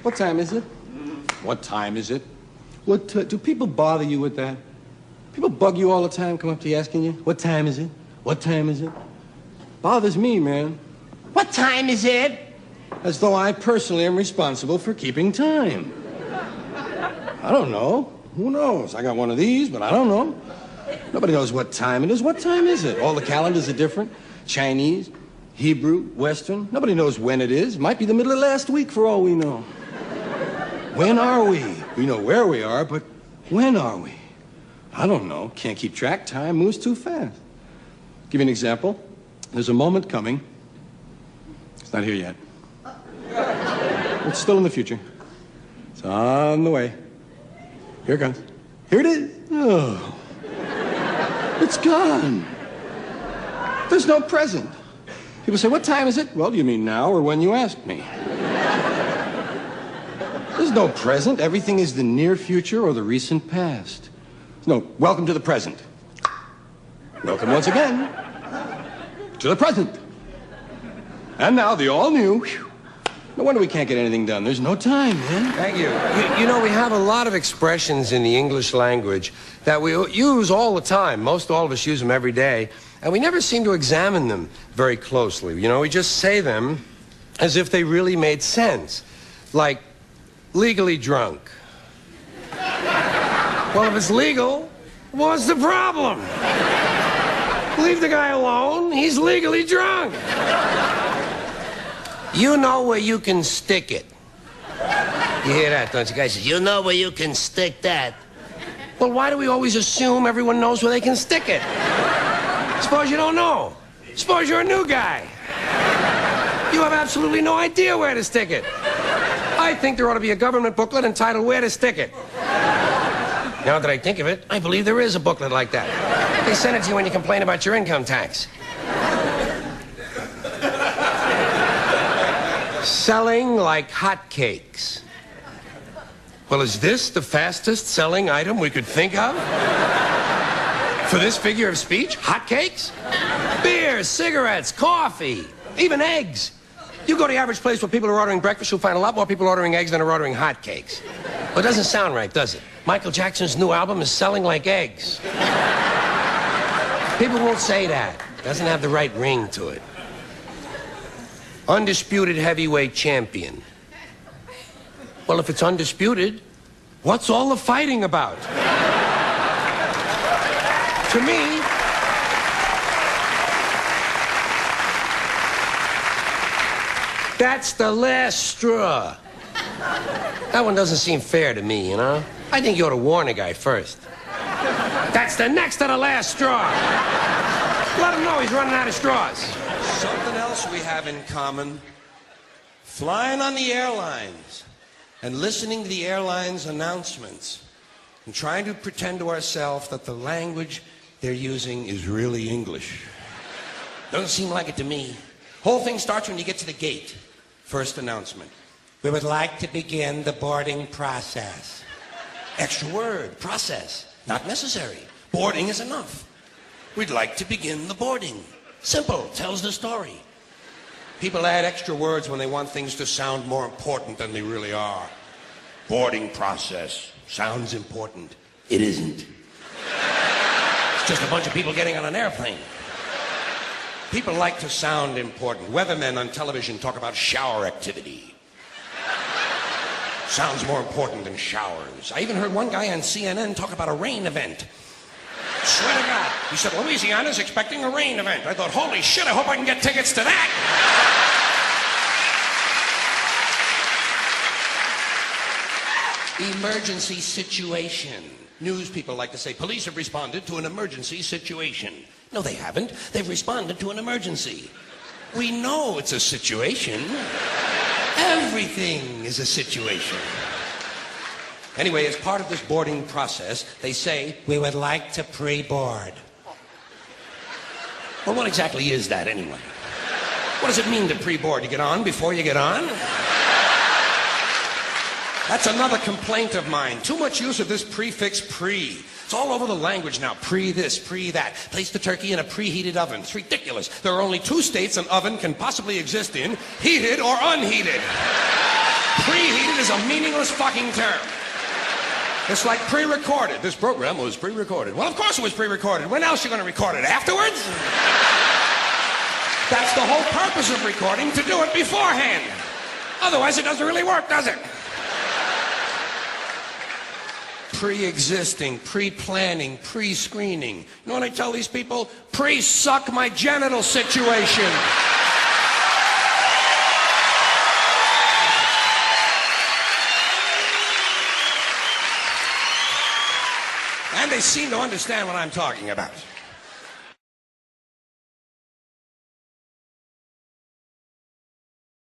What time is it? What time is it? Do people bother you with that? People bug you all the time, come up to you asking you, what time is it? What time is it? Bothers me, man. What time is it? As though I personally am responsible for keeping time. I don't know. Who knows? I got one of these, but I don't know. Nobody knows what time it is. What time is it? All the calendars are different. Chinese, Hebrew, Western. Nobody knows when it is. Might be the middle of last week for all we know. When are we? We know where we are, but when are we? I don't know. Can't keep track. Time moves too fast. Give you an example. There's a moment coming. It's not here yet. It's still in the future. It's on the way. Here it comes. Here it is. Oh. It's gone. There's no present. People say, what time is it? Well, do you mean now or when you asked me? There's no present. Everything is the near future or the recent past. No, welcome to the present. Welcome once again to the present. And now the all-new. No wonder we can't get anything done. There's no time, man. Thank you. You know, we have a lot of expressions in the English language that we use all the time. Most all of us use them every day. And we never seem to examine them very closely. You know, we just say them as if they really made sense. Like, legally drunk. Well, if it's legal, what's the problem? Leave the guy alone. He's legally drunk. You know where you can stick it. You hear that, don't you guys? You know where you can stick that. Well, why do we always assume everyone knows where they can stick it? Suppose you don't know. Suppose you're a new guy. You have absolutely no idea where to stick it. I think there ought to be a government booklet entitled Where to Stick It. Now that I think of it, I believe there is a booklet like that. They send it to you when you complain about your income tax. Selling like hotcakes. Well, is this the fastest selling item we could think of? For this figure of speech? Hotcakes? Beer, cigarettes, coffee, even eggs. You go to the average place where people are ordering breakfast, you'll find a lot more people ordering eggs than are ordering hotcakes. Well, it doesn't sound right, does it? Michael Jackson's new album is selling like eggs. People won't say that. It doesn't have the right ring to it. Undisputed heavyweight champion. Well, if it's undisputed, what's all the fighting about? To me, that's the last straw. That one doesn't seem fair to me, you know? I think you ought to warn a guy first. That's the next to the last straw. Let him know he's running out of straws. Something else we have in common. Flying on the airlines and listening to the airlines' announcements and trying to pretend to ourselves that the language they're using is really English. Doesn't seem like it to me. Whole thing starts when you get to the gate. First announcement. We would like to begin the boarding process. Extra word, process. Not necessary. Boarding is enough. We'd like to begin the boarding. Simple, tells the story. People add extra words when they want things to sound more important than they really are. Boarding process sounds important. It isn't. It's just a bunch of people getting on an airplane. People like to sound important. Weathermen on television talk about shower activity. Sounds more important than showers. I even heard one guy on CNN talk about a rain event. Swear to God. He said, Louisiana's expecting a rain event. I thought, holy shit, I hope I can get tickets to that. Emergency situation. News people like to say, police have responded to an emergency situation. No, they haven't. They've responded to an emergency. We know it's a situation. Everything is a situation. Anyway, as part of this boarding process, they say, we would like to pre-board. Well, what exactly is that anyway? What does it mean to pre-board? You get on before you get on? That's another complaint of mine. Too much use of this prefix pre. It's all over the language now. Pre this, pre that. Place the turkey in a preheated oven. It's ridiculous. There are only 2 states an oven can possibly exist in, heated or unheated. Preheated is a meaningless fucking term. It's like pre-recorded. This program was pre-recorded. Well, of course it was pre-recorded. When else are you going to record it? Afterwards? That's the whole purpose of recording, to do it beforehand. Otherwise, it doesn't really work, does it? Pre-existing, pre-planning, pre-screening. You know what I tell these people? Pre-suck my genital situation. And they seem to understand what I'm talking about.